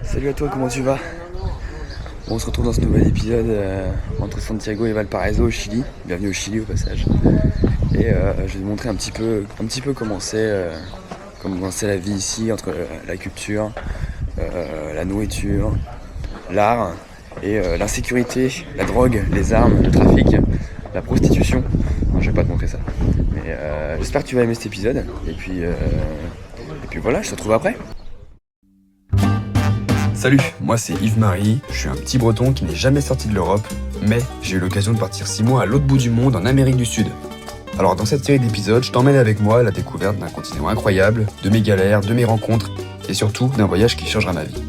Salut à toi, comment tu vas? Bon, on se retrouve dans ce nouvel épisode entre Santiago et Valparaiso au Chili. Bienvenue au Chili au passage. Et je vais te montrer un petit peu comment c'est la vie ici, entre la culture, la nourriture, l'art et l'insécurité, la drogue, les armes, le trafic, la prostitution. Non, je vais pas te montrer ça. Mais j'espère que tu vas aimer cet épisode. Et puis voilà, je te retrouve après. Salut, moi c'est Yves-Marie, je suis un petit breton qui n'est jamais sorti de l'Europe, mais j'ai eu l'occasion de partir 6 mois à l'autre bout du monde, en Amérique du Sud. Alors dans cette série d'épisodes, je t'emmène avec moi à la découverte d'un continent incroyable, de mes galères, de mes rencontres, et surtout d'un voyage qui changera ma vie.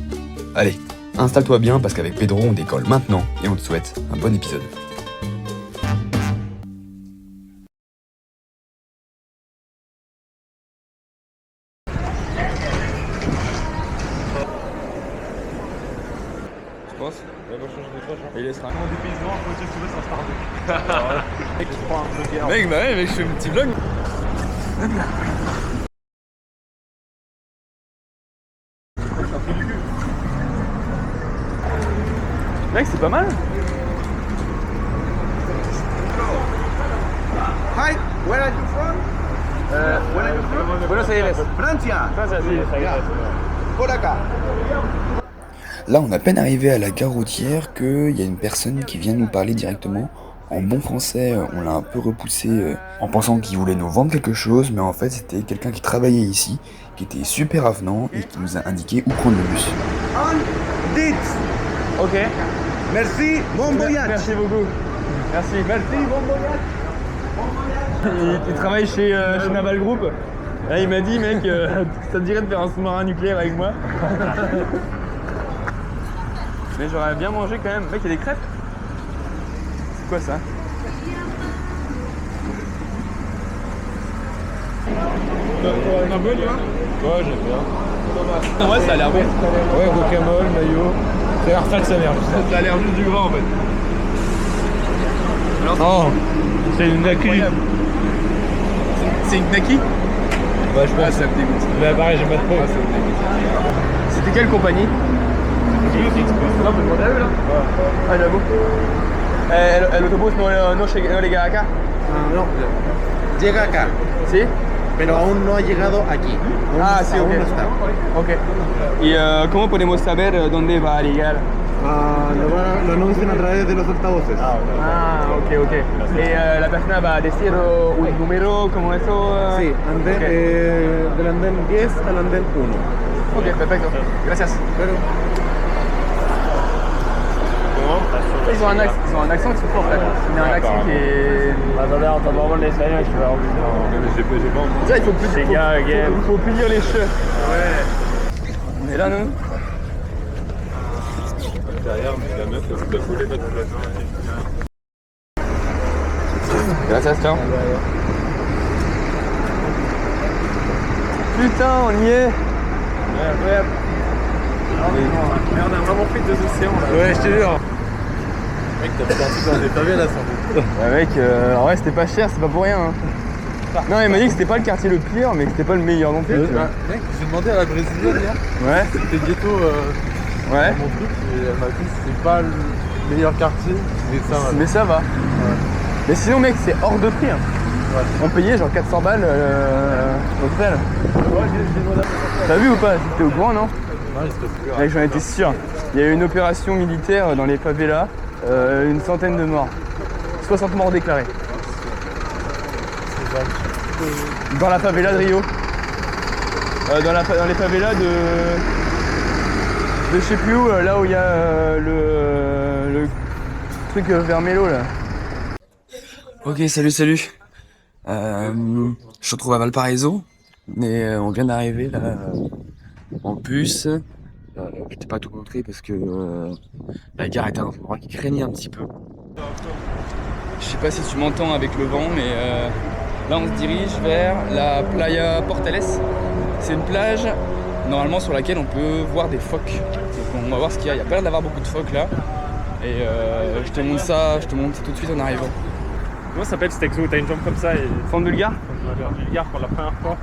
Allez, installe-toi bien parce qu'avec Pedro on décolle maintenant et on te souhaite un bon épisode. Tu penses? Ouais, moi je change de fois. Il laissera. Mon dépaysement, faut dire que tu veux, ça se tarde. Mec, je prends un peu guerre. Mec, bah ouais, mec, je fais un petit vlog. Mec, c'est pas mal. Hi, where are you from? Where are you from? Buenos Aires. Francia. Por acá. Là, on a à peine arrivé à la gare routière qu'il y a une personne qui vient nous parler directement. En bon français, on l'a un peu repoussé en pensant qu'il voulait nous vendre quelque chose, mais en fait, c'était quelqu'un qui travaillait ici, qui était super avenant et qui nous a indiqué où prendre le bus. On dit. Ok. Merci, bon voyage. Merci beaucoup. Merci. Merci, bon voyage. Il travaille chez Naval Group. Là, il m'a dit, mec, ça te dirait de faire un sous-marin nucléaire avec moi? Mais j'aurais bien mangé quand même. Mec, il y a des crêpes. C'est quoi ça? T'en veux, tu vois? Ouais, j'aime bien. Ouais, ça a l'air bon. Ouais, guacamole, mayo. Ça a l'air fat sa mère. Ça a l'air juste du gras en fait. Alors, oh, c'est une naki. C'est une Naki? Ouais, je pense. Ça me dégoûte. Bah, pareil, j'aime pas trop. C'était quelle compagnie? Non, mais on a eu là. Ah, j'avoue. El autobús no llega acá. No, llega acá, ¿Sí? pero aún no ha llegado aquí. Ah, sí, aún ok. no está. Ok. ¿Y cómo podemos saber dónde va a llegar? Lo anuncian a través de los altavoces. Ah, ok. ¿Y la persona va a decir un número como eso? Sí, andén, Ok. del andén 10 al andén 1. Ok, perfecto. Gracias. Pero Ils ont un accent qui est fort, là. Il a un accent qui est... Attendez, on entend vraiment l'espagnol, je vais en j'ai pas envie. Déjà, il faut plus... Les gars, again. faut punir les cheveux. Ouais. On est là, nous? Derrière, mais la meuf, elle doit couler notre plateau. Gracias, ciao. Putain, on y est. Ouais. Mais on a vraiment pris 2 océans là. Ouais, je te jure. Mec, t'as pris un truc dans des pavés là, sans doute. Ouais, mec, en vrai, c'était pas cher, c'est pas pour rien. Hein. Non, il m'a dit que c'était pas le quartier le pire, mais que c'était pas le meilleur non plus. Tu vois. Mec, j'ai demandé à la brésilienne hier. Ouais. C'était ghetto Ouais. mon truc et elle m'a dit que c'est pas le meilleur quartier, mais ça va. Mais ça va. Mais sinon, mec, c'est hors de prix. Hein. Ouais. On payait genre 400 balles l'hôtel. Ouais, j'ai demandé T'as vu ou pas? T'es au courant, non? Non, il se passe plus. Mec, j'en étais sûr. Il y a eu une opération militaire dans les favelas, une centaine de morts. 60 morts déclarés. Dans la favela de Rio. Dans les favelas de je sais plus où, là où il y a le truc vers Mélo là. Ok, salut. Je te retrouve à Valparaiso, mais on vient d'arriver là en bus. Je t'ai pas tout montré parce que la gare était un endroit qui craignait un petit peu. Je sais pas si tu m'entends avec le vent, mais là on se dirige vers la Playa Portales. C'est une plage normalement sur laquelle on peut voir des phoques. Donc on va voir ce qu'il y a. Il y a pas l'air d'avoir beaucoup de phoques là. Et je te montre ça tout de suite en arrivant. Comment ça s'appelle cet exo? T'as une jambe comme ça et. Forme bulgare? Bulgare pour la première fois.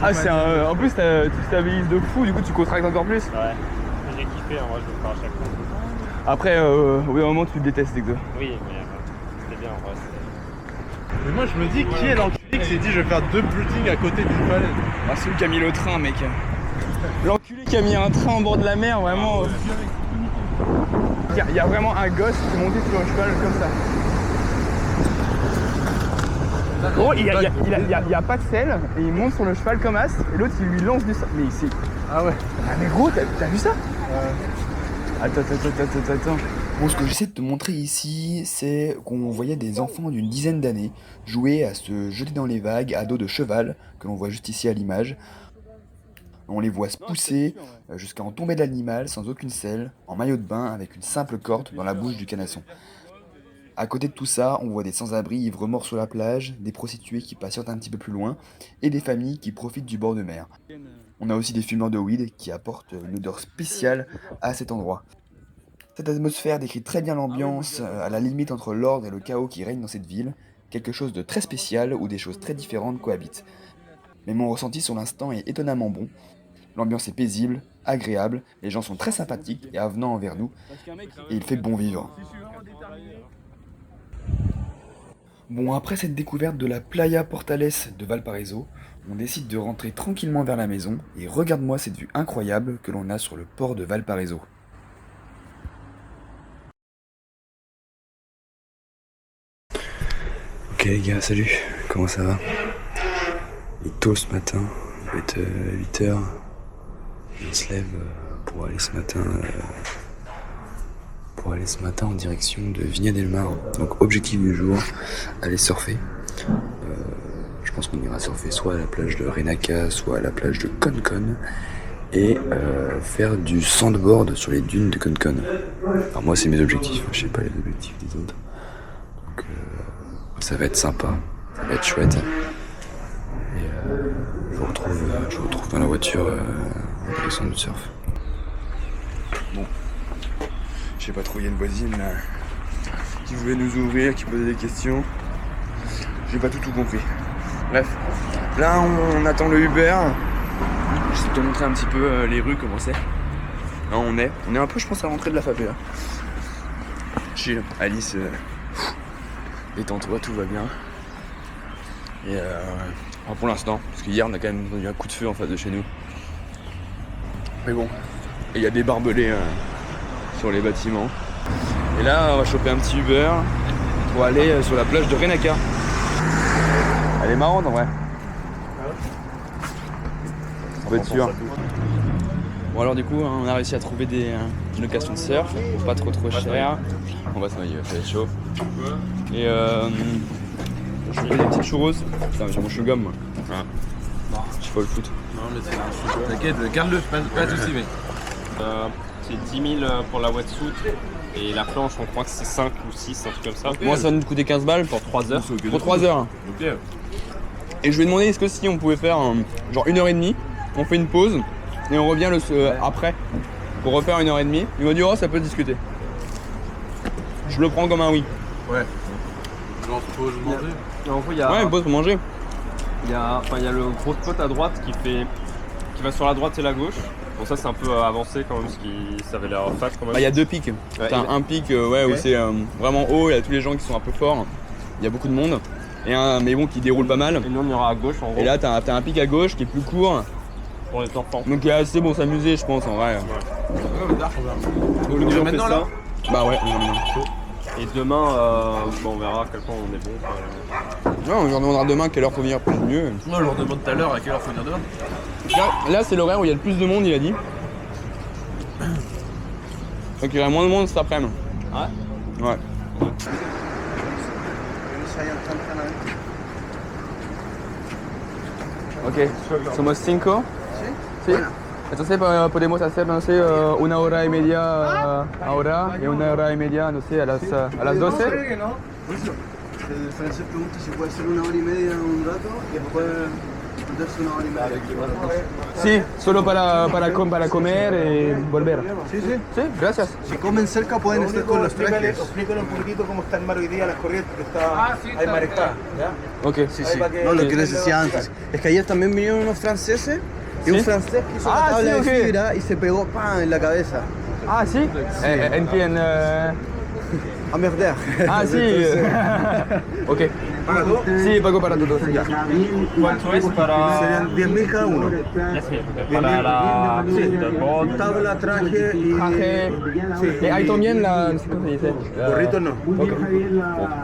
Ah, c'est un. En plus, tu stabilises de fou, du coup, tu contractes encore plus. Ouais, j'ai kiffé, en vrai, je le ferai à chaque fois. Après, au bout d'un moment, tu te détestes, Exo. Oui, mais c'était bien en vrai. Mais moi je me dis, qui est l'enculé qui s'est dit je vais faire 2 buildings à côté d'une falaise? Ah, celui qui a mis le train, mec. L'enculé qui a mis un train en bord de la mer, vraiment. Il y a vraiment un gosse qui est monté sur un cheval comme ça. Gros, il y a pas de selle et il monte sur le cheval comme as et l'autre il lui lance du sable. Mais c'est. Ah ouais. Ah mais gros, t'as vu ça? Attends. Bon, ce que j'essaie de te montrer ici, c'est qu'on voyait des enfants d'une dizaine d'années jouer à se jeter dans les vagues à dos de cheval, que l'on voit juste ici à l'image. On les voit se pousser jusqu'à en tomber de l'animal sans aucune selle, en maillot de bain avec une simple corde dans la bouche du canasson. À côté de tout ça, on voit des sans-abri ivres morts sur la plage, des prostituées qui patientent un petit peu plus loin, et des familles qui profitent du bord de mer. On a aussi des fumeurs de weed qui apportent une odeur spéciale à cet endroit. Cette atmosphère décrit très bien l'ambiance, à la limite entre l'ordre et le chaos qui règne dans cette ville, quelque chose de très spécial où des choses très différentes cohabitent. Mais mon ressenti sur l'instant est étonnamment bon. L'ambiance est paisible, agréable, les gens sont très sympathiques et avenants envers nous, et il fait bon vivre. Bon, après cette découverte de la Playa Portales de Valparaiso, on décide de rentrer tranquillement vers la maison, et regarde-moi cette vue incroyable que l'on a sur le port de Valparaiso. Ok les gars, salut, comment ça va? Il est tôt ce matin, il va être 8h. On se lève pour aller ce matin en direction de Viña del Mar. Donc objectif du jour, aller surfer. Je pense qu'on ira surfer soit à la plage de Renaca, soit à la plage de Concon. Et faire du sandboard sur les dunes de Concon. Alors moi c'est mes objectifs, je sais pas les objectifs des autres. Donc ça va être sympa, ça va être chouette. Et je vous retrouve dans la voiture en direction du surf. Bon, je sais pas trop, il y a une voisine là, qui voulait nous ouvrir, qui posait des questions. J'ai pas tout compris. Bref, là on attend le Uber. Je vais te montrer un petit peu les rues, comment c'est. Là on est un peu, je pense, à l'entrée de la favela. Chill, Alice, détends-toi, tout va bien. Et enfin, pour l'instant, parce qu'hier on a quand même eu un coup de feu en face de chez nous. Mais bon, il y a des barbelés sur les bâtiments. Et là on va choper un petit Uber pour aller sur la plage de Renaca. Elle est marrante en vrai. On va être sûr. Bon alors du coup on a réussi à trouver une location de surf pour pas trop cher. On va se noyer, ça va être chaud. Et je fais des petites churros. Putain j'ai mon chewing-gum moi. Ah. Je sais pas le foot. Non mais c'est un chewing-gum. T'inquiète, garde-le, pas de soucis mec. C'est 10 000 pour la wetsuit et la planche on croit que c'est 5 ou 6, un truc comme ça. Okay. Moi ça va nous coûter 15 balles pour 3 heures. Okay, pour 3 heures. Ok. Et je lui ai demandé est-ce que si on pouvait faire genre 1h30, on fait une pause et on revient après pour refaire 1h30. Il m'a dit oh ça peut se discuter. Je le prends comme un oui. Ouais. Genre pause manger. En gros, il y a, ouais, une pause pour manger. Il y a le gros spot à droite qui va sur la droite et la gauche. Bon ça c'est un peu avancé quand même, parce que ça avait l'air fat quand même. Bah, y a deux pics. Ouais, t'as un pic où c'est vraiment haut, il y a tous les gens qui sont un peu forts. Il y a beaucoup de monde. Et un mais bon qui déroule pas mal. Et nous on ira à gauche en gros. Et là t'as un pic à gauche qui est plus court. Pour les enfants. Donc il y a assez bon s'amuser je pense en vrai. Donc on y va maintenant là. Bah ouais. Et demain on verra à quel point on est bon. Ouais, on leur demandera demain quelle heure faut venir plus mieux. Moi je leur demande tout à l'heure à quelle heure faut venir demain. Là c'est l'horaire où il y a le plus de monde il a dit. Donc il y aura moins de monde cet après-midi. Ouais. Ouais. Ok, somos 5. Sí. Entonces podemos hacer, no sé, 1 hora y media ahora y 1 hora y media, no sé, a las 12. El francés pregunta si puede ser 1 hora y media un rato y después Sí, solo para comer y volver. Sí, sí. Sí, gracias. Si comen cerca pueden estar con los trajes. Explíquenle un poquitito cómo está el mar hoy día, las corrientes, que está hay marejada. ¿Ya? Ok, sí, sí. No, lo que les decía antes. Es que ayer también vinieron unos franceses y un francés que hizo una tabla sí, de ok. fibra y se pegó ¡pam! En la cabeza. Ah, sí. ¿En quién? A merder. Ah, sí. Ok. ¿Para tú? Sí, pago para todos. Ya. ¿Cuánto es para...? Serían 10.000 cada uno. Para la... Tabla, traje y... Traje. Sí. Hay también la... no sé cómo se dice. Gorritos no.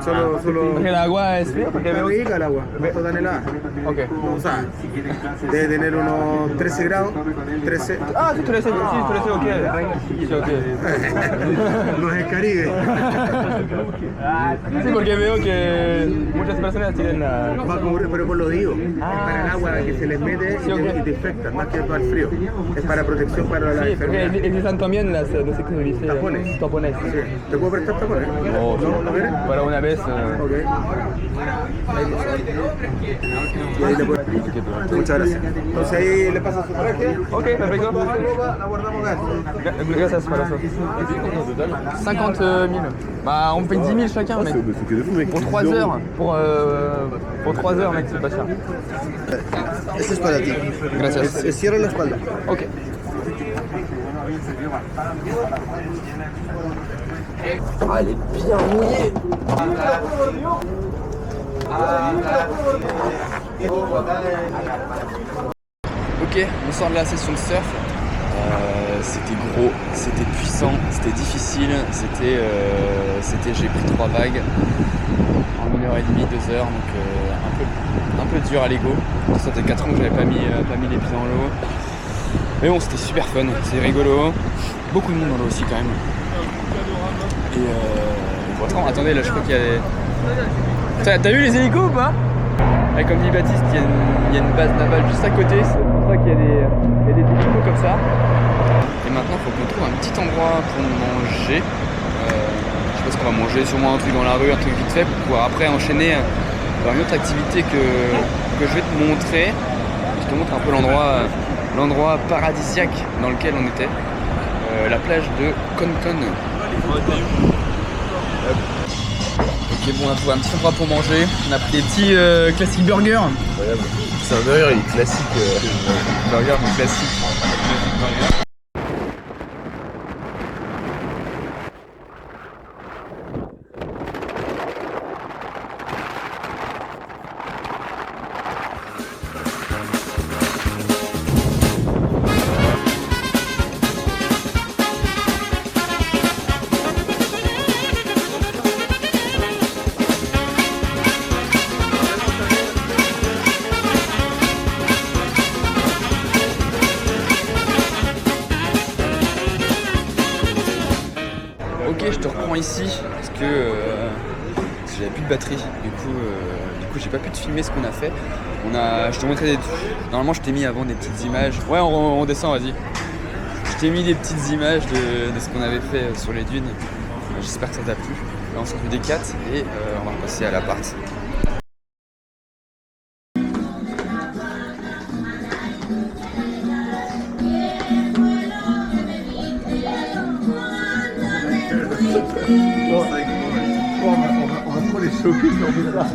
Solo... Porque el agua es fría, porque Está veo... rica el agua, no está tan helada. Ok. O sea, debe tener unos 13 grados. 13. Ah, sí, 13, ok. Sí, ok. No es el Caribe. Sí, porque veo que muchas personas tienen la... Va a cubrir, pero por lo digo, es para el agua que se les mete Sí, ok. y te infecta, más que todo el frío. Es para protección para la Sí, porque enfermedad. existan también las, no sé cómo se dice... Tapones. Tapones. Sí. ¿Te puedo prestar tapones? Oh, ¿No quieres? para una vez... Ok. Y ahí le puedo- Muchas gracias. Entonces ahí le pasa su traje. Ok, perfecto. Toda su ropa la guardamos acá. Gracias para ça. 50 000. Bah, on paye 10 000 chacun, mec. Pour 3 heures. Pour 3 heures, mec, c'est pas cher. Este es para ti. Gracias. Cierra la espalda. Ok. Ah, elle est bien mouillée. Ok, on sort de la session de surf. C'était gros, c'était puissant, c'était difficile, j'ai pris 3 vagues en 1h30, 2 heures, donc un peu dur à l'ego. Ça fait 4 ans que j'avais pas mis les pieds dans l'eau. Mais bon, c'était super fun, c'est rigolo. Beaucoup de monde dans l'eau aussi quand même. Et attendez, là je crois qu'il y a des... T'as vu les hélicos ou pas? Ouais, comme dit Baptiste, il y a une base navale juste à côté, c'est pour ça qu'il y a des hélicos comme ça. Et maintenant il faut qu'on trouve un petit endroit pour manger. Je sais pas ce qu'on va manger, sûrement un truc dans la rue, un truc vite fait, pour pouvoir après enchaîner vers une autre activité que je vais te montrer. Je te montre un peu l'endroit paradisiaque dans lequel on était. La plage de Concon. Ok, bon, on a trouvé un petit endroit pour manger. On a pris des petits classiques burgers. Incroyable. C'est un burger, il est classique. Burger, mais classique. Ok, je te reprends ici parce que j'avais plus de batterie. Du coup j'ai pas pu te filmer ce qu'on a fait. Je te montrais normalement je t'ai mis avant des petites images. Ouais, on descend, vas-y. Je t'ai mis des petites images de ce qu'on avait fait sur les dunes. J'espère que ça t'a plu. Là on sort du D4 et on va repasser à l'appart. On va trop les choquer si on fait ça.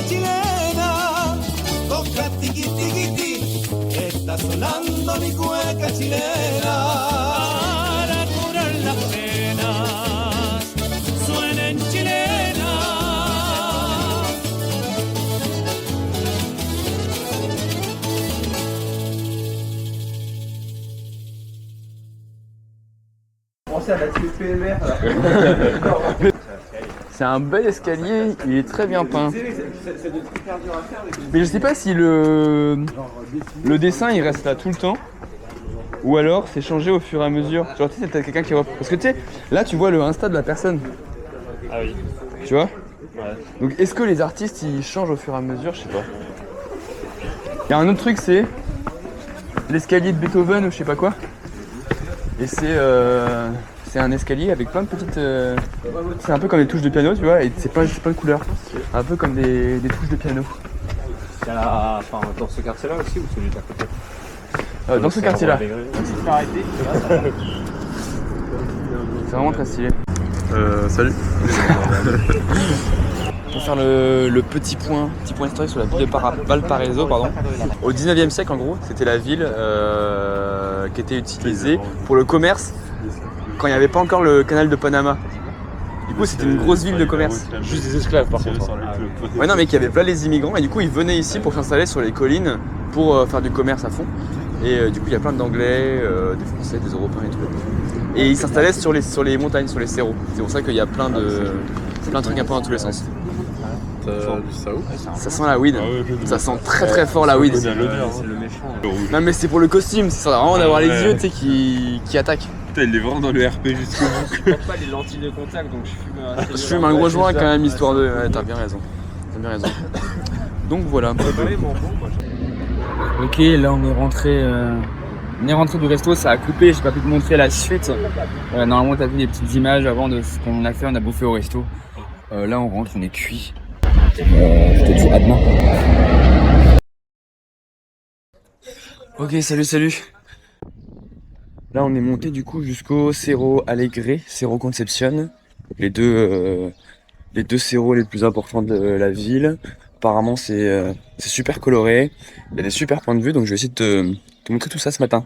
chilena, toca tiqui tiqui ti, está sonando mi cueca chilena. Para curar las penas, suenen chilena. C'est un bel escalier, il est très bien peint. Mais je sais pas si le dessin il reste là tout le temps ou alors c'est changé au fur et à mesure. Genre tu sais, c'est peut-être quelqu'un qui voit. Parce que tu sais, là tu vois le Insta de la personne. Ah oui. Tu vois? Ouais. Donc est-ce que les artistes ils changent au fur et à mesure? Je sais pas. Il y a un autre truc, c'est l'escalier de Beethoven ou je sais pas quoi. Et c'est un escalier avec plein de petites... c'est un peu comme des touches de piano, tu vois, et c'est plein de couleurs. Un peu comme des touches de piano. Enfin, dans ce quartier-là aussi ou celui d'à côté? Dans ce quartier-là. C'est vraiment très stylé. Salut. Pour faire le petit point historique sur la ville de Valparaiso, pardon. Au 19e siècle, en gros, c'était la ville qui était utilisée pour le commerce quand il n'y avait pas encore le canal de Panama. Du coup, c'était une grosse ville de commerce. Juste des esclaves par contre. Ouais, non, mais qui avait plein les immigrants et du coup, ils venaient ici pour s'installer sur les collines pour faire du commerce à fond. Et du coup, il y a plein d'Anglais, des Français, des Européens et tout. Et ils s'installaient sur les montagnes, sur les cerros. C'est pour ça qu'il y a plein de trucs un peu dans tous les sens. Ça où? Ça sent la weed. Ça sent très très fort la weed. C'est le méchant. Non mais c'est pour le costume, c'est ça vraiment d'avoir les yeux tu sais qui attaquent. Putain, il est vraiment dans le RP jusqu'au bout. Je porte pas les lentilles de contact donc Je fume un gros joint quand même histoire de... Ouais, t'as bien raison. Donc voilà. Ok, là on est rentré du resto, ça a coupé, j'ai pas pu te montrer la suite. Normalement t'as vu des petites images avant de ce qu'on a fait, on a bouffé au resto. Là on rentre, on est cuit. Je te dis à demain. Ok, salut. Là on est monté du coup jusqu'au Cerro Alegre, Cerro Concepción, les deux cerros les plus importants de la ville. Apparemment c'est super coloré, il y a des super points de vue, donc je vais essayer de te montrer tout ça ce matin.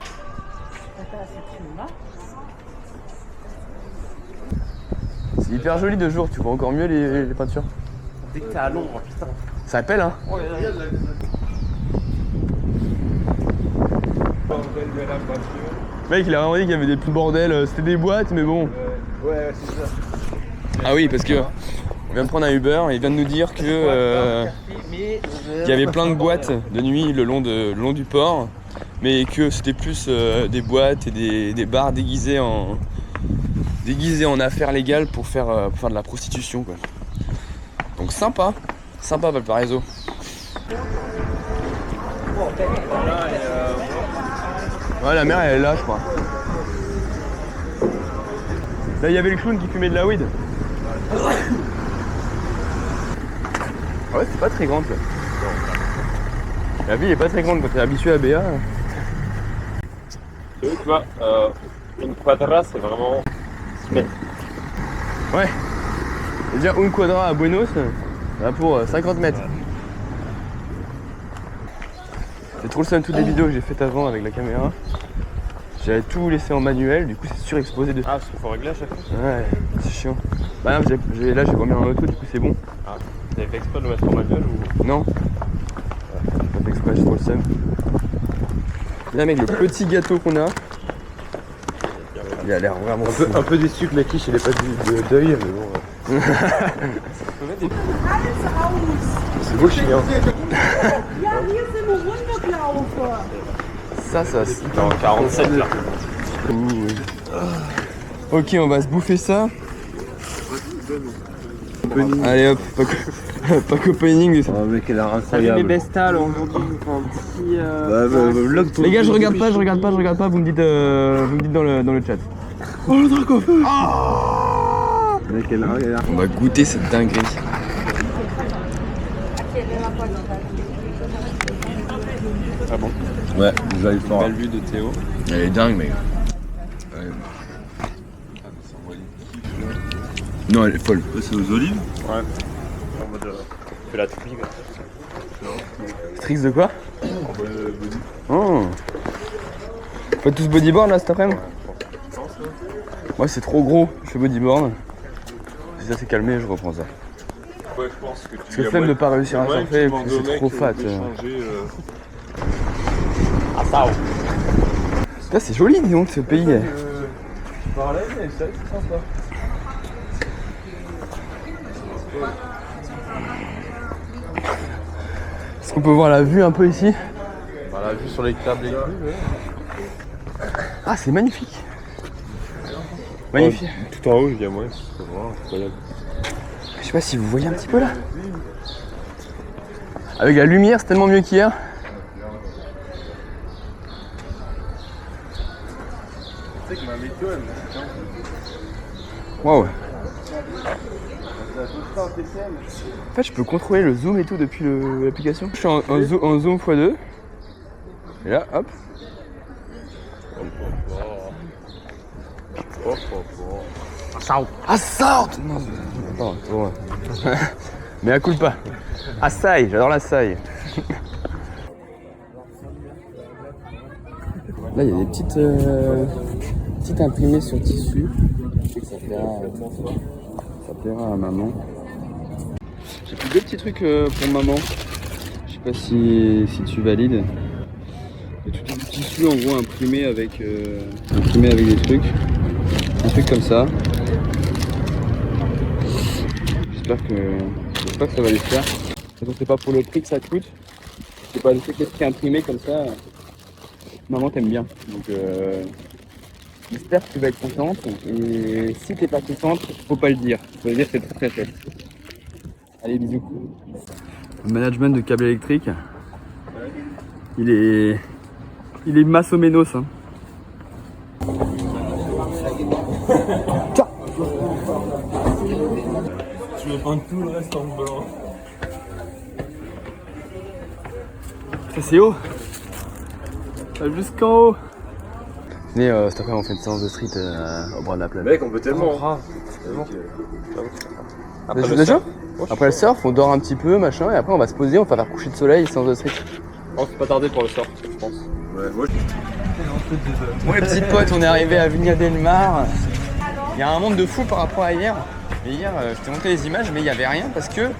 C'est hyper joli de jour, tu vois encore mieux les peintures. Dès que t'es à l'ombre, putain. Ça appelle hein. Mec il a vraiment dit qu'il y avait des petits bordels, c'était des boîtes mais bon. Ouais, c'est ça. Ah oui parce que on vient de prendre un Uber et il vient de nous dire que il y avait plein de boîtes de nuit le long du port, mais que c'était plus des boîtes et des bars déguisés en affaires légales pour faire de la prostitution quoi. Donc sympa Valparaiso. Ouais la mer elle est là je crois. Là il y avait le clown qui fumait de la weed. Ouais c'est pas très grande quoi. La ville est pas très grande quand t'es habitué à BA. Tu vois, une quadra c'est vraiment... Ouais. Et dire un quadra à Buenos, pour 50 mètres. C'est trop le seum, toutes les vidéos que j'ai faites avant avec la caméra. J'avais tout laissé en manuel, du coup c'est surexposé de... Ah parce qu'il faut régler à chaque fois. Ouais, c'est chiant. Bah non, là j'ai remis en auto, du coup c'est bon. Ah, t'avais fait exprès de le mettre en manuel ou... Non. J'ai pas fait exprès, j'ai trop le seum. Là mec, le petit gâteau qu'on a, il a l'air vraiment Un peu déçu que la quiche elle est pas de deuil, mais bon. C'est beau le chien. ça C'est en 47 là. Ok, on va se bouffer ça. Allez hop, pack opening. Oh mec, elle a incroyable. bestals aujourd'hui, un petit... Les gars, je regarde pas, vous me dites dans le chat. Oh le drac au feu. Mec, elle a... On va goûter cette dinguerie. Ah bon? Ouais, j'arrive fort. Belle vue de Théo. Elle est dingue mec. Ouais. Non, elle est folle. C'est aux olives? Ouais. fait la trick. Tricks de quoi? Oh. Faites tous bodyboard là cet après-midi? Moi c'est trop gros, je fais bodyboard. Si ça s'est calmé, je reprends ça. Ouais, je pense que Parce que flemme de pas réussir à surfer, c'est trop fat. Ah ça. Là c'est joli dis donc ce pays. Par là, c'est sympa. Est-ce qu'on peut voir la vue un peu ici? La vue sur les câbles et Ah c'est magnifique. Magnifique. Tout en haut, il y a moins. C'est vraiment incroyable. Je sais pas si vous voyez un petit peu là. Avec la lumière c'est tellement mieux qu'hier. Waouh. En fait je peux contrôler le zoom et tout depuis l'application. Je suis en zoom x2. Et là hop. Assaut. Non, attends, c'est bon. Mais à coup pas. Açaï, j'adore l'açaï. Là il y a des petites imprimées sur tissu. Je sais que ça plaira à maman. J'ai pris deux petits trucs pour maman. Je sais pas si tu valides. Il y a tout du tissu en gros imprimé avec des trucs. Un truc comme ça. J'espère que ça va les faire. Donc c'est pas pour le prix que ça coûte. C'est pas le truc qui est imprimé comme ça. Maman t'aime bien. Donc j'espère que tu vas être contente. Et si t'es pas contente, faut pas le dire. Faut le dire que c'est très très chouette. Allez bisous. Le management de câble électrique. Il est massoménos hein. Tu veux prendre tout le reste en blanc. Ça c'est haut. Ça va jusqu'en haut. Venez cet après on fait une séance de street au bord de la plage. Mec, on peut tellement. Après le surf, on dort un petit peu, machin, et après on va se poser, on va faire coucher de soleil, séance de street. Oh, c'est pas tardé pour le surf, je pense. Ouais, moi Bon les petites potes, on est arrivé à Viña del Mar. Il y a un monde de fou par rapport à hier. Et hier, je t'ai montré les images, mais il n'y avait rien parce que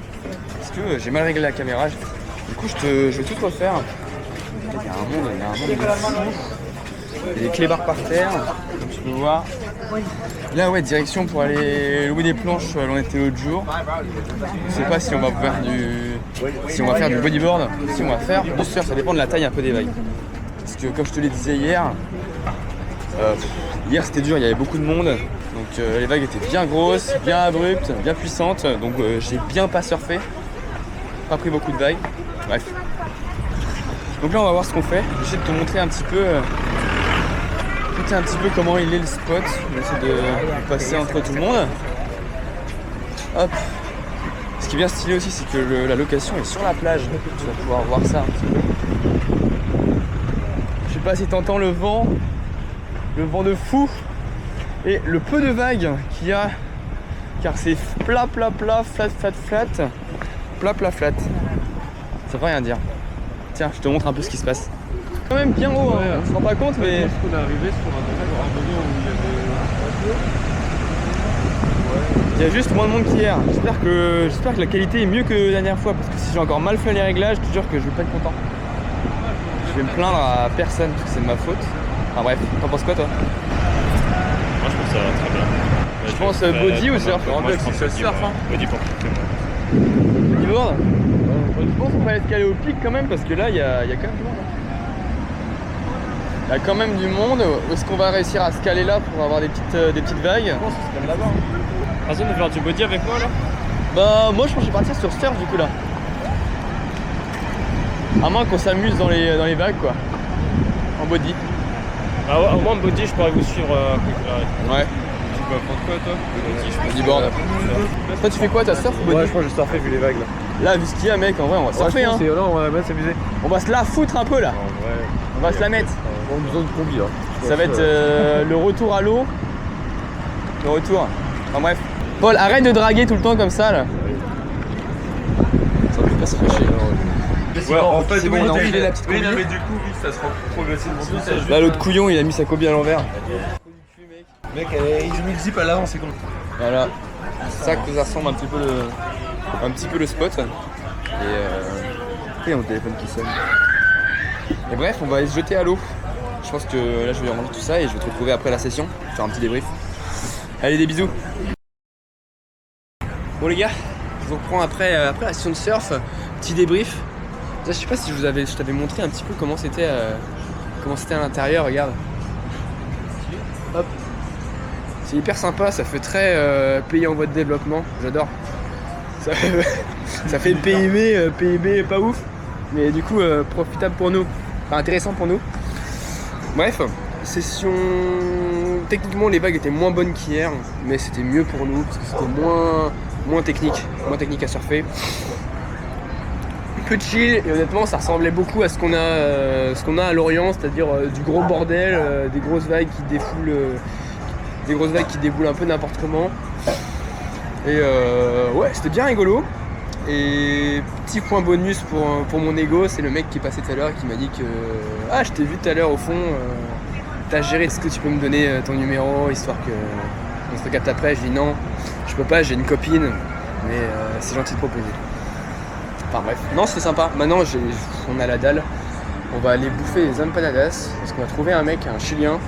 j'ai mal réglé la caméra. Du coup, je vais tout refaire. Il y a un monde de fou. Il y a des clébards par terre, comme tu peux voir. Là, ouais, direction pour aller louer des planches. Là, on était l'autre jour. Je sais pas si on va faire du bodyboard, si on va faire du surf. Ça dépend de la taille un peu des vagues. Parce que comme je te le disais hier, hier c'était dur, il y avait beaucoup de monde. Donc les vagues étaient bien grosses, bien abruptes, bien puissantes. Donc j'ai bien pas surfé. Pas pris beaucoup de vagues. Bref. Donc là on va voir ce qu'on fait. J'essaie de te montrer un petit peu comment il est le spot. On essaie de passer entre tout le monde. Hop. Ce qui est bien stylé aussi, c'est que la location est sur la plage. Tu vas pouvoir voir ça un petit peu. Je sais pas si t'entends le vent de fou et le peu de vagues qu'il y a, car c'est plat, flat, ça veut rien dire. Tiens, je te montre un peu ce qui se passe. Quand même bien haut, hein. On se rend pas compte, mais je pense qu'on est arrivé sur un moment où il y a juste moins de monde qu'hier. J'espère que la qualité est mieux que la dernière fois, parce que si j'ai encore mal fait les réglages, je te jure que je vais pas être content. Je vais me plaindre à personne parce que c'est de ma faute. Enfin bref, t'en penses quoi toi? Moi je pense que ça va très bien. Je pense body ou surf? Moi je pense surf hein. Body pour tout. Bodyboard? Je pense qu'on va aller escaler au pic quand même parce que là il y a quand même du monde. Il y a quand même du monde. Est-ce qu'on va réussir à se caler là pour avoir des petites vagues? Je pense que c'est quand même là-bas. Vas-y, on va faire du body avec moi là? Bah moi je pense que je vais partir sur surf du coup là. À moins qu'on s'amuse dans les vagues quoi. En body. Ah ouais, au moins en body je pourrais vous suivre. Ouais. Tu peux prendre quoi toi? Body, je pense. Bodyboard. Toi tu fais quoi? T'as surf ou body? Ouais, je crois que je surfais vu les vagues là. Là vu ce qu'il y a mec, en vrai on va surfer hein. Là on va bien s'amuser. On va se la foutre un peu là. Ouais. On va se la mettre. On a besoin de combi là. Ça va être le retour à l'eau. Le retour. Enfin bref. Paul, arrête de draguer tout le temps comme ça là. va se fâcher. Ouais, en fait, C'est bon, on a enfilé la petite combi. mais du coup, oui, ça se rend progressivement tout ça. Là, l'autre couillon, il a mis sa combi à l'envers. Mec, ils ont mis le zip à l'avant, c'est con. Voilà, c'est ça que ça ressemble un petit peu le spot. Et mon téléphone qui sonne. Et bref, on va aller se jeter à l'eau. Je pense que là, je vais ranger tout ça et je vais te retrouver après la session, faire un petit débrief. Allez, des bisous. Bon les gars, je vous reprends après la session de surf, petit débrief. Là, je sais pas si je t'avais montré un petit peu comment c'était à l'intérieur, regarde. Hop. C'est hyper sympa, ça fait très pays en voie de développement, j'adore. Ça fait PIB pas ouf, mais du coup profitable pour nous, enfin intéressant pour nous. Bref, session... Techniquement les vagues étaient moins bonnes qu'hier, mais c'était mieux pour nous parce que c'était moins technique à surfer. Peu chill et honnêtement ça ressemblait beaucoup à ce qu'on a à Lorient, c'est-à-dire du gros bordel, des grosses vagues qui déboulent un peu n'importe comment. Et ouais, c'était bien rigolo. Et petit point bonus pour mon ego, c'est le mec qui est passé tout à l'heure et qui m'a dit que je t'ai vu tout à l'heure au fond, t'as géré, est-ce que tu peux me donner ton numéro histoire qu'on se recapte après. Je dis non, je peux pas, j'ai une copine, mais c'est gentil de proposer. Enfin bref, non c'était sympa. Maintenant on a la dalle, on va aller bouffer des empanadas parce qu'on a trouvé un mec, un Chilien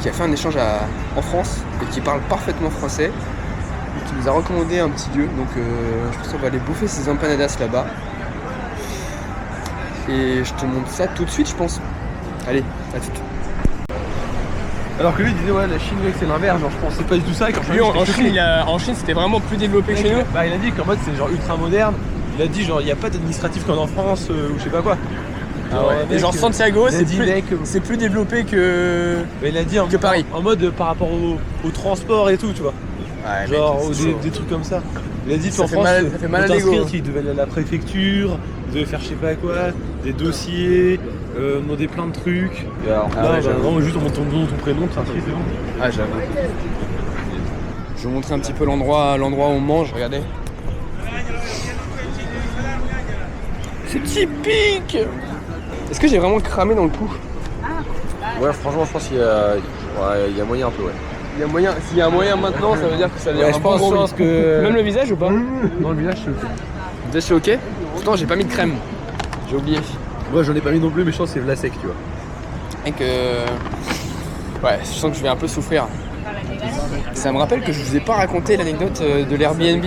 qui a fait un échange en France et qui parle parfaitement français et qui nous a recommandé un petit lieu, donc je pense qu'on va aller bouffer ces empanadas là-bas et je te montre ça tout de suite je pense. Allez, à tout de suite. Alors que lui il disait ouais la Chine mec c'est l'inverse, genre je pensais pas du tout ça. Lui en Chine c'était vraiment plus développé que chez nous. Bah il a dit qu'en mode c'est genre ultra moderne, il a dit genre il n'y a pas d'administratif comme en France ou je sais pas quoi. Et genre Santiago c'est plus développé que il a dit que Paris. En mode par rapport au transport et tout tu vois. Ouais, genre des trucs comme ça. Il a dit qu'en France ça fait mal à l'ego. Il devait aller à la préfecture, il devait faire je sais pas quoi, des dossiers, demander plein de trucs. Et alors là vraiment juste on monte ton nom, ton prénom, c'est un truc, c'est bon. Ah j'avoue. Je vais vous montrer un petit peu l'endroit où on mange, regardez. C'est typique. Est-ce que j'ai vraiment cramé dans le coup? Ouais, franchement, je pense qu'il y a moyen un peu, ouais. Il y a moyen. S'il y a un moyen maintenant, ça veut dire que ça devient un bon gros pense que... Même le visage ou pas? Non, le visage c'est ok. Le visage c'est ok? Pourtant j'ai pas mis de crème. J'ai oublié. Moi j'en ai pas mis non plus, mais je pense que c'est Vlasek, tu vois. Et que... Ouais, je sens que je vais un peu souffrir. Ça me rappelle que je vous ai pas raconté l'anecdote de l'Airbnb.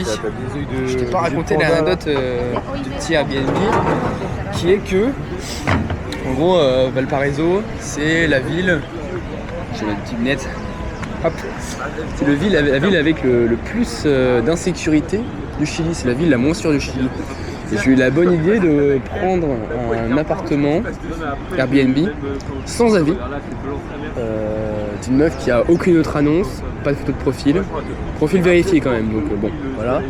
Je t'ai pas raconté l'anecdote du petit Airbnb, qui est que, en gros, Valparaiso, c'est la ville. J'ai ma petite lunette. Hop. C'est la ville avec le plus d'insécurité du Chili. C'est la ville la moins sûre du Chili. Et j'ai eu la bonne idée de prendre un appartement Airbnb sans avis d'une meuf qui a aucune autre annonce, pas de photo de profil vérifié quand même, donc bon, voilà.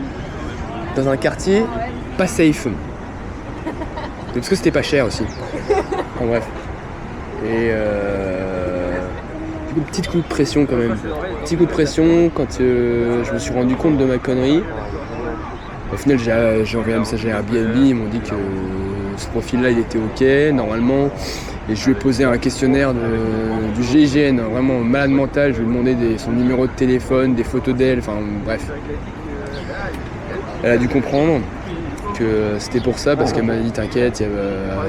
Dans un quartier pas safe. Parce que c'était pas cher aussi. Enfin bref. Et du coup, petit coup de pression quand même. Petit coup de pression quand je me suis rendu compte de ma connerie. Au final, j'ai envoyé un message à Airbnb, ils m'ont dit que ce profil-là, il était ok, normalement. Et je lui ai posé un questionnaire du GIGN, vraiment malade mental. Je lui ai demandé son numéro de téléphone, des photos d'elle, enfin bref. Elle a dû comprendre que c'était pour ça, parce qu'elle m'a dit t'inquiète,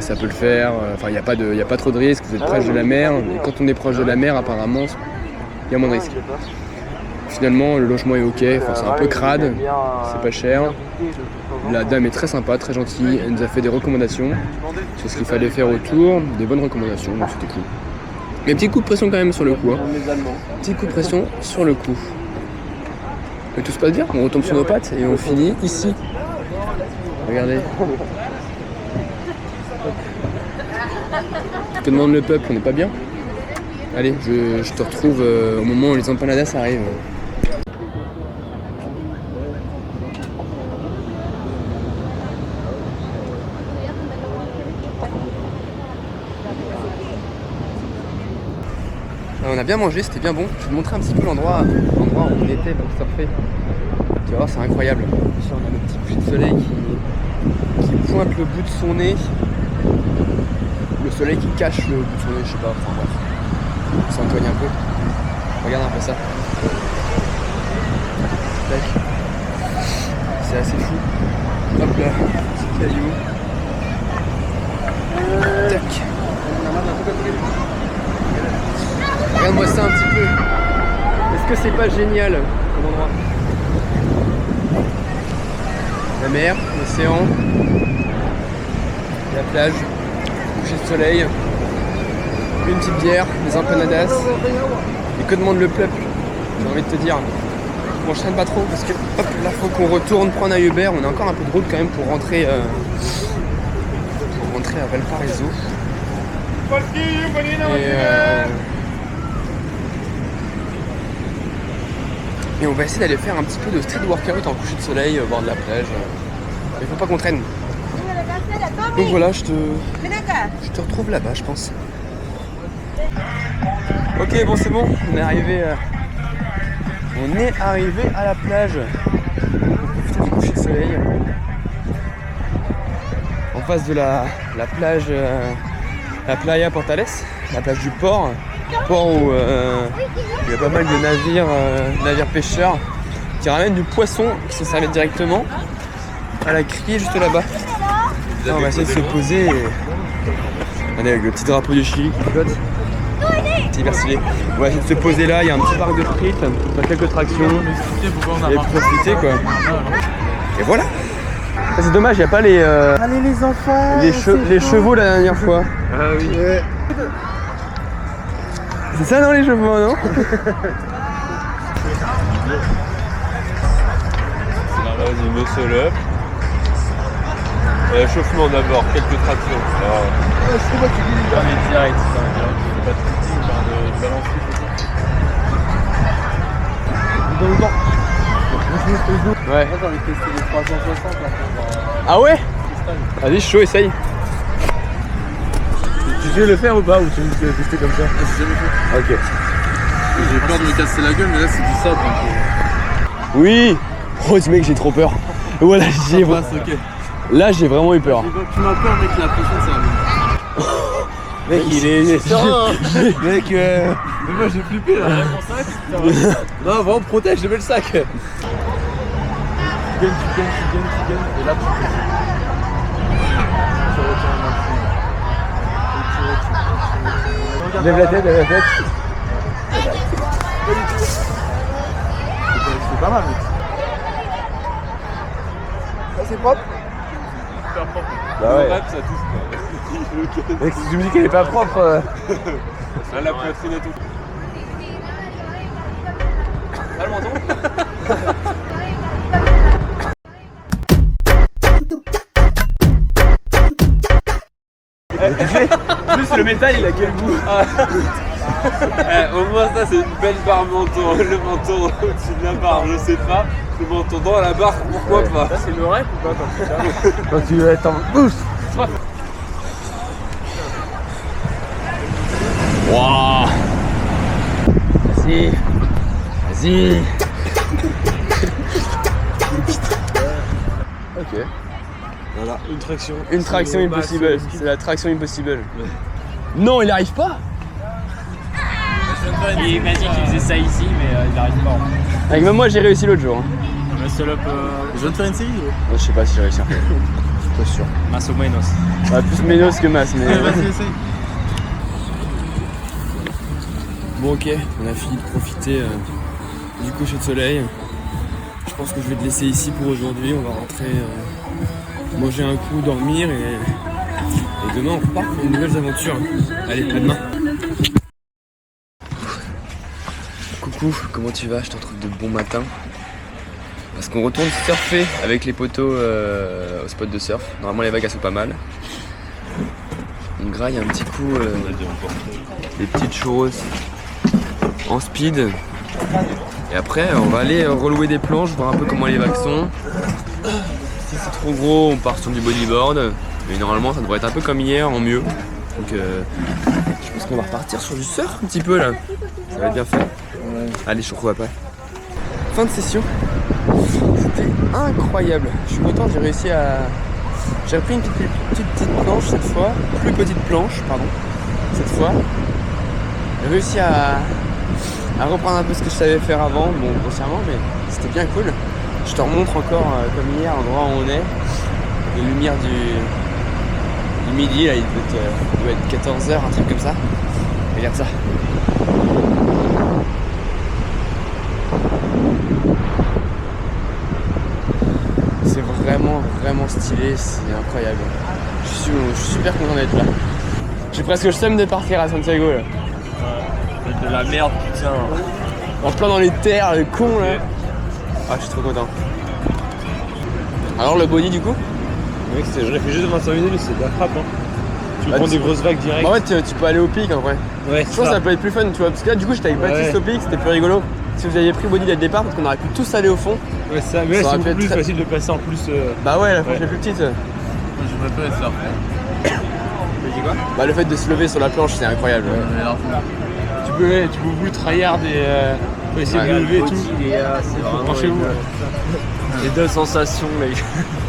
ça peut le faire, enfin il n'y a pas trop de risques, vous êtes proche de la mer. Et quand on est proche de la mer, apparemment, il y a moins de risques. Finalement, le logement est ok, enfin, c'est un peu crade, c'est pas cher. La dame est très sympa, très gentille, elle nous a fait des recommandations sur ce qu'il fallait faire autour, des bonnes recommandations, donc c'était cool. Mais petit coup de pression quand même sur le coup. Petit coup de pression sur le coup. Et tout se passe bien, on retombe sur nos pattes et on finit ici. Regardez. Que demande le peuple, on n'est pas bien? Allez, je te retrouve au moment où les empanadas arrivent. On a bien mangé, c'était bien bon. Je vais te montrer un petit peu l'endroit où on était pour surfer. Tu vas voir, c'est incroyable. Ici, on a le petit coucher de soleil qui pointe le bout de son nez. Le soleil qui cache le bout de son nez, je sais pas, enfin bref. On s'éloigne un peu. Regarde un peu ça. Tac. C'est assez fou. Hop là, petit caillou. Tac. Regarde-moi ça un petit peu. Est-ce que c'est pas génial comme endroit? La mer, l'océan, la plage, coucher de soleil, une petite bière, des empanadas. Et que demande le peuple? J'ai envie de te dire. Bon, je traîne pas trop parce que hop, là faut qu'on retourne prendre un Uber. On a encore un peu de route quand même pour rentrer à Valparaiso. Et on va essayer d'aller faire un petit peu de street workout en coucher de soleil au bord de la plage. Mais faut pas qu'on traîne. Donc voilà, je te retrouve là-bas, je pense. Ok, bon c'est bon, on est arrivé à la plage pour profiter du coucher de soleil. En face de la plage, la Playa Portales, la plage du port. Port où il y a pas mal de navires pêcheurs qui ramènent du poisson qui sont servis directement à la criée juste là-bas. Là, on va essayer de se poser et... Allez, avec le petit drapeau du Chili qui flotte. C'est hyper stylé. On va essayer de se poser là, il y a un petit parc de street, on a quelques tractions et profiter quoi. Et voilà. C'est dommage, il n'y a pas les... Allez les enfants, les chevaux la dernière fois. Ah oui. Ouais. C'est ça non les chevaux, non? Vas-y, muscle up. Échauffement d'abord, quelques tractions. C'est moi qui dis les gars. Direct, pas de footing, de balance. Dans le banc. Ouais. Moi j'ai envie de tester les 360 là pour Ah ouais? Vas-y, chaud, essaye. Tu sais le faire ou pas, ou tu veux juste le tester comme ça? J'ai jamais fait. Ok. J'ai peur de me casser la gueule, mais là c'est du sable. Oui. Oh ce mec, j'ai trop peur. Voilà, j'ai... Ok. Là j'ai vraiment eu peur. Tu m'as peur, mec, la prochaine ça va. Mec, il est serein. Mec, mais moi j'ai flippé là. Non, vraiment protège, je mets le sac. Tu gagnes. Et là tu Lève la tête, lève la tête. C'est pas mal, mec. Ça c'est propre. Bah ouais. Ça touche pas. Mec, si tu me dis qu'elle est pas propre... Là, la poitrine et tout. Là le menton. Plus le métal il a quel goût? Au moins ça c'est une belle barre menton. Le menton au-dessus de la barre, je sais pas. Le menton dans la barre, pourquoi pas? Là c'est le rep ou pas quand tu fais ça? Quand tu vas être en boost. Wouah. Vas-y. Vas-y. Ok. Voilà, une traction. Une traction impossible. C'est la traction impossible. Non, il arrive pas. Il m'a dit qu'il faisait ça ici, mais il n'arrive pas. Avec même moi j'ai réussi l'autre jour. Muscle up, Je viens de faire une série ou? Je sais pas si j'ai réussi. Pas sûr. masse au menos. Ouais, plus ménos que masse, mais. Vas-y, essaye. Bon ok, on a fini de profiter du coucher de soleil. Je pense que je vais te laisser ici pour aujourd'hui. On va rentrer, manger un coup, dormir et demain on repart pour de nouvelles aventures. Allez, à demain. Coucou, comment tu vas? Je te retrouve de bon matin. Parce qu'on retourne surfer avec les poteaux au spot de surf. Normalement les vagues elles sont pas mal. On graille un petit coup des petites churros en speed. Et après on va aller relouer des planches, voir un peu comment les vagues sont. Si c'est trop gros on part sur du bodyboard. Mais normalement ça devrait être un peu comme hier en mieux. Donc je pense qu'on va repartir sur du surf un petit peu là. Ça va être bien fait. Allez je te retrouve après. Fin de session. c'était incroyable. Je suis content, j'ai réussi à... J'ai repris une petite planche cette fois, plus petite planche, pardon, cette fois. J'ai réussi à reprendre un peu ce que je savais faire avant, bon, grossièrement, mais c'était bien cool. Je te remontre encore, comme hier, l'endroit où on est. Les lumières du midi, là, il doit être 14h, un truc comme ça. Regarde ça. C'est vraiment stylé, c'est incroyable. Je suis super content d'être là. J'ai presque le seum de partir à Santiago là. De la merde, putain. En plein dans les terres, le con là. Ah, je suis trop content. Alors le body du coup? Mec, j'aurais fait juste 25 minutes, mais c'est de la frappe. Hein. Tu Bah, prends des grosses vagues direct. En fait, tu peux aller au pic en vrai. Ouais, Je pense que ça peut être plus fun, tu vois. Parce que là, du coup, j'étais avec Baptiste au pic, c'était plus rigolo. Si vous aviez pris body dès le départ, parce qu'on aurait pu tous aller au fond. Ouais, ça, mais là, Ça c'est aurait pu beaucoup plus être très- facile de passer en plus. Bah ouais, la frange est plus petite. Je préfère être surfer. Bah le fait de se lever sur la planche, c'est incroyable. Tu peux vous tryhard et faut essayer de lever et tout. Branchez-vous. Les deux sensations, mec. Je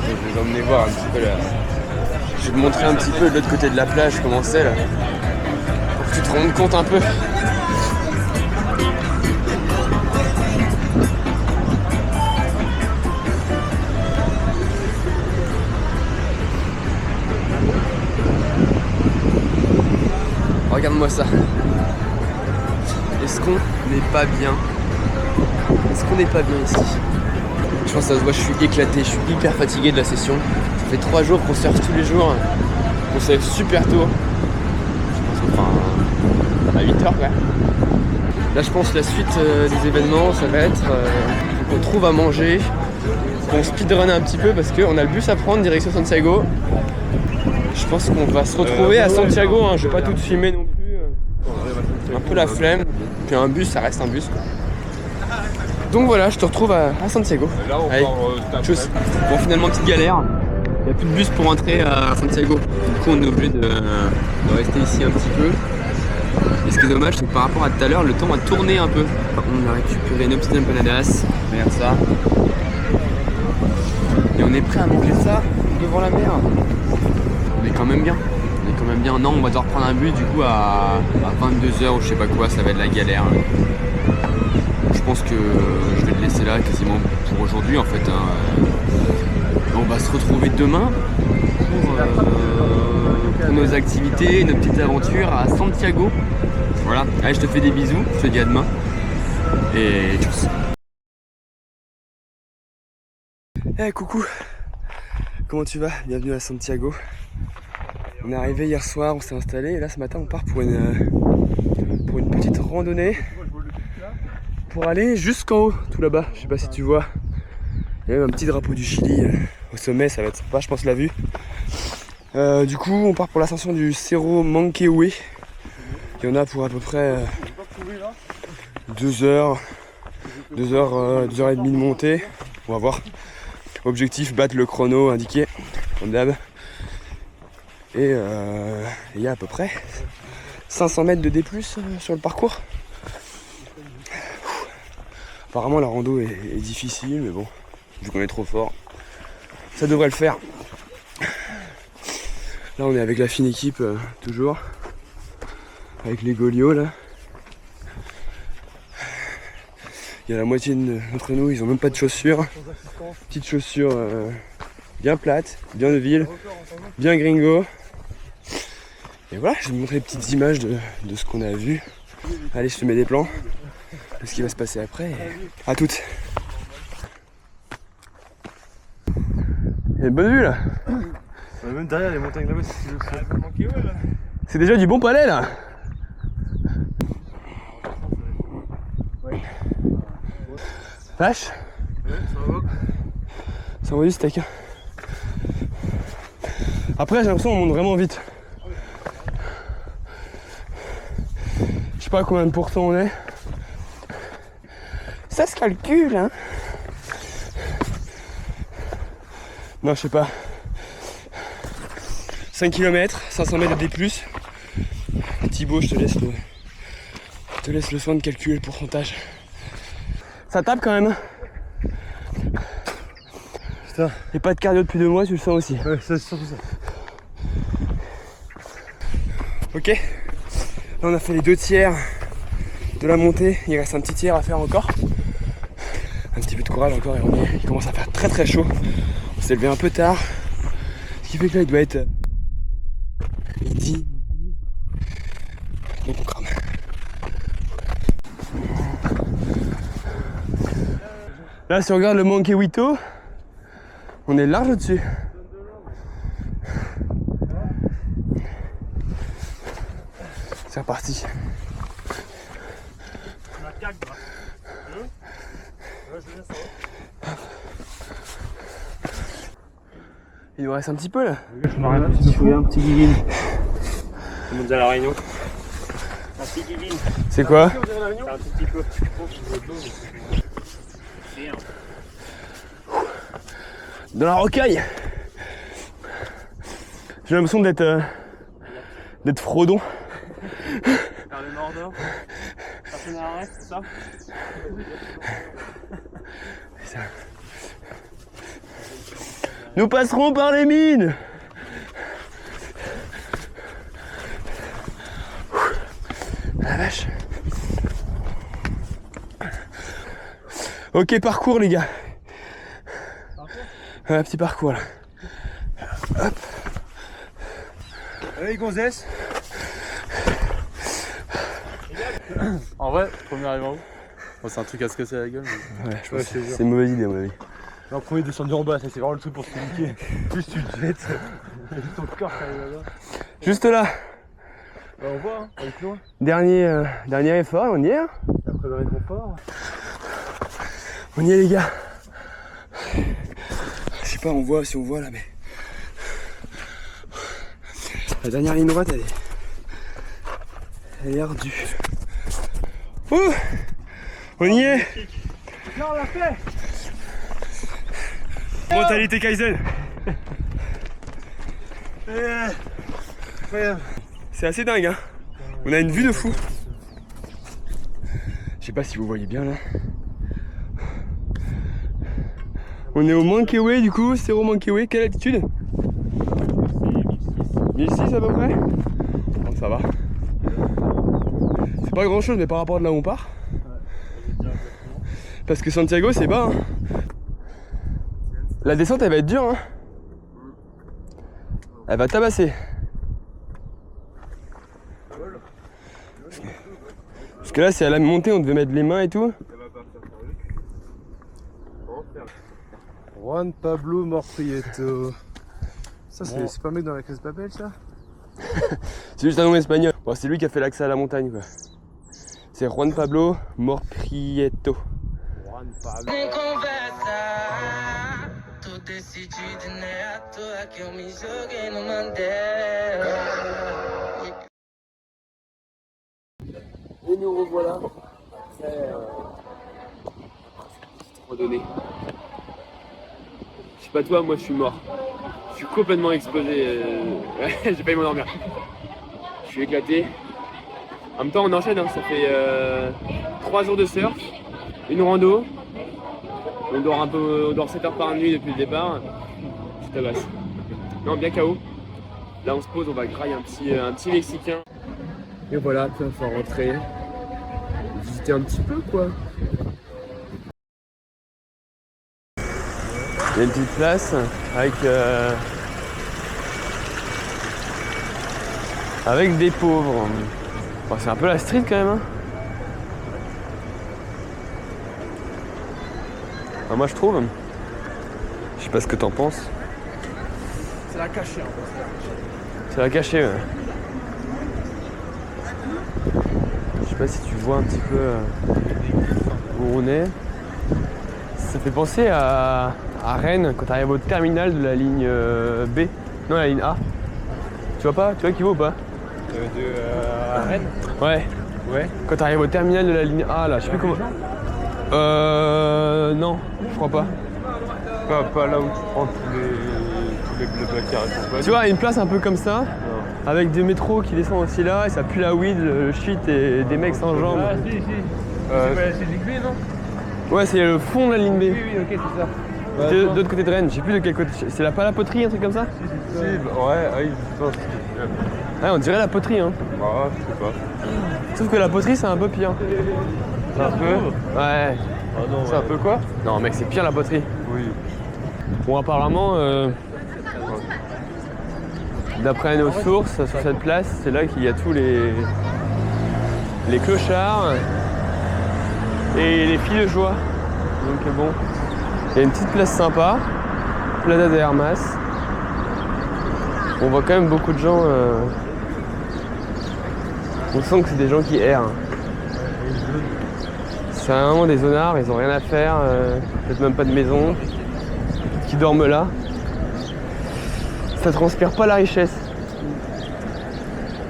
vais vous emmener voir un petit peu là. Je vais te montrer un petit peu de l'autre côté de la plage comment c'est là. Pour que tu te rendes compte un peu. Regarde-moi ça. Est-ce qu'on n'est pas bien? Est-ce qu'on n'est pas bien ici? Je pense que ça se voit, je suis éclaté, je suis hyper fatigué de la session. Ça fait 3 jours qu'on surfe tous les jours, qu'on se lève super tôt. Je pense à 8h quoi. Là je pense que la suite des événements, ça va être qu'on trouve à manger, qu'on speedrun un petit peu parce qu'on a le bus à prendre direction Santiago. Je pense qu'on va se retrouver à Santiago, hein. Je vais pas tout filmer non plus. Un peu la flemme. Puis un bus, ça reste un bus quoi. Donc voilà, je te retrouve à Santiago. Là, on Allez, part tchuss. Bon, finalement, petite galère. Il n'y a plus de bus pour entrer à Santiago. Du coup, on est obligé de rester ici un petit peu. Et ce qui est dommage, c'est que par rapport à tout à l'heure, le temps a tourné un peu. On a récupéré nos petites empanadas. Regarde ça. Et on est prêt à manger ça devant la mer. On est quand même bien. On est quand même bien. Non, on va devoir prendre un bus du coup à 22h ou je sais pas quoi. Ça va être la galère. Je pense que je vais le laisser là quasiment pour aujourd'hui en fait. On va se retrouver demain pour nos activités, nos petites aventures à Santiago. Voilà, allez, je te fais des bisous, je te dis à demain. Et tchuss. Hey, coucou, comment tu vas? Bienvenue à Santiago. On est arrivé hier soir, on s'est installé et là ce matin on part pour une petite randonnée. Pour aller jusqu'en haut, tout là-bas, je sais pas si tu vois. Il y a même un petit drapeau du Chili au sommet, ça va être sympa, je pense, la vue. Du coup, on part pour l'ascension du Cerro Manquehue. Il y en a pour à peu près 2 heures et demie de montée. On va voir. Objectif, battre le chrono indiqué, comme d'hab. Et il y a à peu près 500 mètres de D+, sur le parcours. Apparemment la rando est difficile, mais bon, vu qu'on est trop fort, ça devrait le faire. Là on est avec la fine équipe, toujours. Avec les Goliots là. Il y a la moitié d'entre nous, ils ont même pas de chaussures. Petites chaussures bien plates, bien de ville, bien gringo. Et voilà, je vais vous montrer des petites images de ce qu'on a vu. Allez, je te mets des plans de ce qui va se passer après. À toutes. Il y a une bonne vue là. Même derrière les montagnes là-bas, si tu veux. C'est déjà du bon palais là. Vache. Ça envoie du steak. Après j'ai l'impression qu'on monte vraiment vite. Je sais pas à combien de pourcents on est. Ça se calcule hein. Non je sais pas. 5 km, 500 mètres de D+. Thibaut, je te laisse le soin de calculer le pourcentage. Ça tape quand même. Ça. Et pas de cardio depuis 2 mois, tu le sens aussi. Ouais, ça, c'est surtout ça. Ok. Là, on a fait les 2 tiers de la montée. Il reste un petit tiers à faire encore. Un petit peu de courage encore et il commence à faire très très chaud. On s'est levé un peu tard. Ce qui fait que là, il doit être midi. Donc on crame. Là, si on regarde le Manquehue, on est large au-dessus. C'est reparti. Il nous reste un petit peu là. Je m'arrête un petit peu. Un petit guiguine. On monte à la Réunion. Un petit guiguine. C'est quoi? Un tout petit peu. Dans la rocaille. J'ai l'impression d'être Frodon. Vers le Mordor. Personne à l'arrêt, c'est ça? Nous passerons par les mines. La vache. Ok, parcours les gars. Un petit parcours là. Hop. Allez, gonzesse. En vrai, premier arrivant où? Bon, c'est un truc à se casser la gueule. Mais... Ouais, je pense que c'est une mauvaise idée à mon avis. Non, premier descendu en bas, ça c'est vraiment le truc pour se niquer. Plus tu te jettes, ton corps ça arrive là-bas. Juste là. Bah, on voit, hein, avec loin. Dernier effort, on y est. Hein. Après le réconfort. On y est les gars. Je sais pas, si on voit là, mais la dernière ligne droite, elle est ardue. Oh, on y est. Non, on l'a fait. Mentalité Kaizen. C'est assez dingue, hein. On a une vue de fou. Je sais pas si vous voyez bien là. On est au Manquehue du coup, Cerro Manquehue. Quelle altitude? 1006 à peu près. Bon, ça va. C'est pas grand chose, mais par rapport à là où on part. Parce que Santiago c'est bas. Hein. La descente elle va être dure. Hein. Elle va tabasser. Parce que là c'est à la montée, on devait mettre les mains et tout. Juan Pablo Morprieto. Ça, c'est pas le mec dans la classe Papel, ça? C'est juste un nom espagnol. Bon, c'est lui qui a fait l'accès à la montagne, quoi. C'est Juan Pablo Morprieto. Juan Pablo. Et nous revoilà. Redonné. Je sais pas toi, moi je suis mort. Je suis complètement explosé. J'ai pas eu m'endormir. Je suis éclaté. En même temps on enchaîne, hein. Ça fait 3 jours de surf, une rando. On dort 7 heures par nuit depuis le départ. Je tabasse. Non, bien KO. Là on se pose, on va grailler un petit Mexicain. Et voilà, puis on va rentrer. Visiter un petit peu quoi. Il y a une petite place avec des pauvres. Bon, c'est un peu la street quand même. Hein. Enfin, moi je trouve. Je sais pas ce que t'en penses. C'est la cachée, en fait. C'est la cachée, ouais. Je sais pas si tu vois un petit peu où on est. Ça fait penser à Rennes quand tu arrives au terminal de la ligne B. Non, la ligne A. Tu vois pas? Tu vois qui vaut ou pas? À Rennes? Ouais. Ouais. Quand tu arrives au terminal de la ligne A là, je sais plus comment. Non, je crois pas. Pas là où tu prends tous les placards et compagnie. Tu vois, une place un peu comme ça, avec des métros qui descendent aussi là, et ça pue la weed, le shit et des mecs sans jambes. Ah si, si. C'est ligne B, non? Ouais, c'est le fond de la ligne B. Oui, ok, c'est ça. De l'autre côté de Rennes, je sais plus de quel côté. C'est pas la poterie, un truc comme ça? Si, ouais, oui, je pense. Ouais, on dirait la poterie, hein. Bah, je sais pas. Sauf que la poterie, c'est un peu pire. C'est un peu? Ouais. Ah non, C'est un peu quoi? Non, mec, c'est pire la poterie. Oui. Bon, apparemment, d'après nos sources, sur cette place, c'est là qu'il y a tous les clochards et les filles de joie. Donc bon, il y a une petite place sympa, Plada de Hermas. On voit quand même beaucoup de gens. On sent que c'est des gens qui errent. C'est vraiment des zonards, ils ont rien à faire, peut-être même pas de maison, qui dorment là. Ça transpire pas la richesse.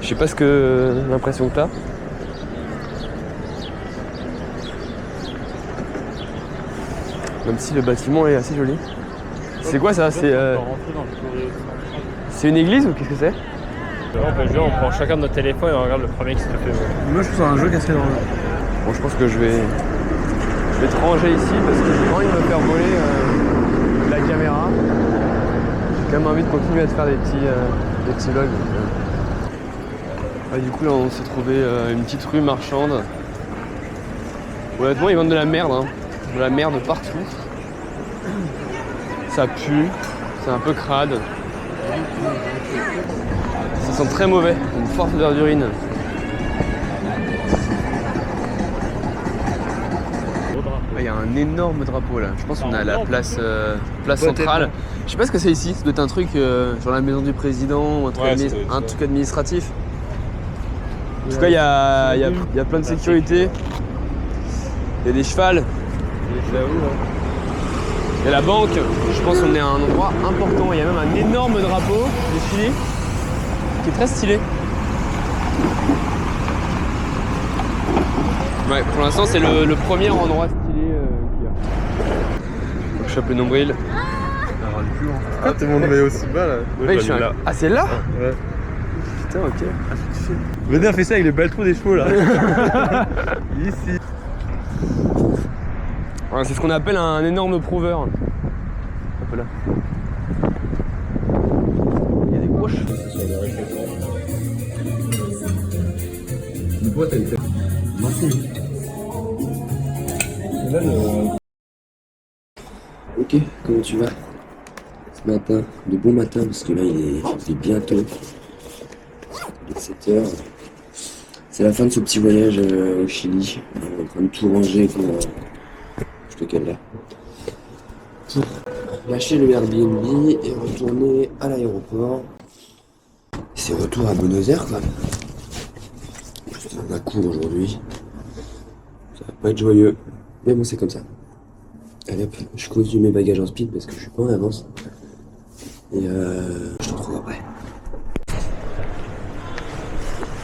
Je sais pas ce que l'impression que t'as. Même si le bâtiment est assez joli. C'est quoi ça? C'est une église ou qu'est-ce que c'est? On peut jouer, on prend chacun de notre téléphone et on regarde le premier qui se le fait. Moi, je trouve ça un jeu assez drôle. Bon, je pense que je vais te ranger ici parce que j'ai pas envie de me faire voler la caméra. J'ai quand même envie de continuer à te faire des petits vlogs. Du coup là on s'est trouvé une petite rue marchande. Honnêtement ils vendent de la merde, hein. De la merde partout. Ça pue, c'est un peu crade. Ça sent très mauvais, une forte odeur d'urine. Il y a un énorme drapeau là. Je pense qu'on est à la place centrale. Je sais pas ce que c'est ici. Ça doit être un truc genre la maison du président, un truc administratif. En tout cas, il y a plein de sécurité. Il y a des chevals. Il y a la banque. Je pense qu'on est à un endroit important. Il y a même un énorme drapeau de Chili qui est très stylé. Ouais, pour l'instant, c'est le premier endroit stylé qu'il y a. Faut que je chope le nombril. Ah, tout le monde met aussi bas là. Mec, Ah, c'est là? Ouais. Putain, ok. Venez, on fait ça avec le baltrou des chevaux là. Ici. Ouais, c'est ce qu'on appelle un énorme prover. Un peu là. Il y a des gros chevaux. Ok, comment tu vas? Ce matin, de bon matin, parce que là il est bientôt. Il est 7h. C'est la fin de ce petit voyage au Chili. On est en train de tout ranger pour. Je te cale là. Pour lâcher le Airbnb et retourner à l'aéroport. C'est retour à Buenos Aires quoi. On a cours aujourd'hui. Ça va pas être joyeux. Mais bon, c'est comme ça. Allez hop, je continue mes bagages en speed parce que je suis pas en avance. Et je te retrouve après.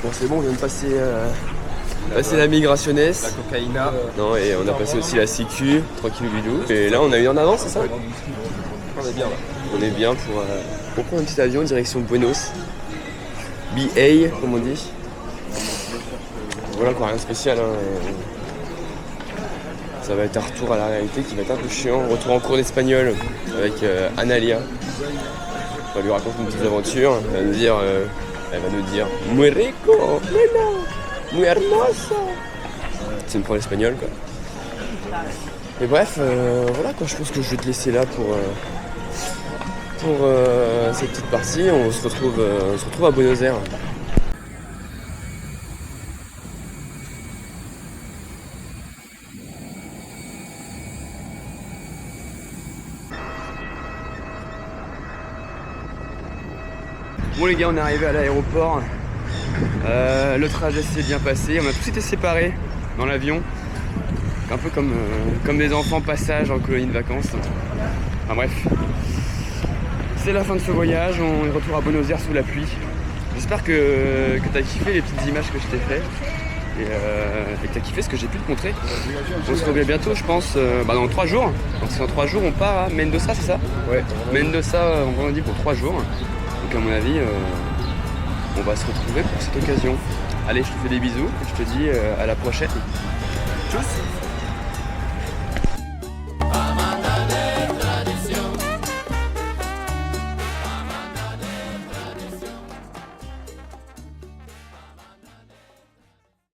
Bon, c'est bon, on vient de passer la migrationnesse. La cocaïna. Non, et on a passé aussi la sécu, tranquille bidou. Et là, on a une heure d'avance, c'est ça? On est bien là. On est bien pour prendre un petit avion direction Buenos. BA, comme on dit. Voilà quoi, rien de spécial. Hein. Ça va être un retour à la réalité qui va être un peu chiant. Retour en cours d'espagnol avec Analia. On va lui raconter une petite aventure. Elle va nous dire muy rico, muy hermoso. C'est une prof d'espagnol quoi. Et bref, voilà quoi. Je pense que je vais te laisser là pour cette petite partie. On se retrouve à Buenos Aires. Bon les gars, on est arrivé à l'aéroport. Le trajet s'est bien passé. On a tous été séparés dans l'avion. Un peu comme des enfants passage en colonie de vacances. Enfin bref. C'est la fin de ce voyage. On est retour à Buenos Aires sous la pluie. J'espère que tu as kiffé les petites images que je t'ai fait. Et que tu as kiffé ce que j'ai pu te montrer. On se revoit bientôt, je pense, dans 3 jours. Donc c'est dans 3 jours, on part à Mendoza, c'est ça? Ouais. Mendoza, on dit pour 3 jours. Donc à mon avis, on va se retrouver pour cette occasion. Allez, je te fais des bisous et je te dis à la prochaine. Tchuss!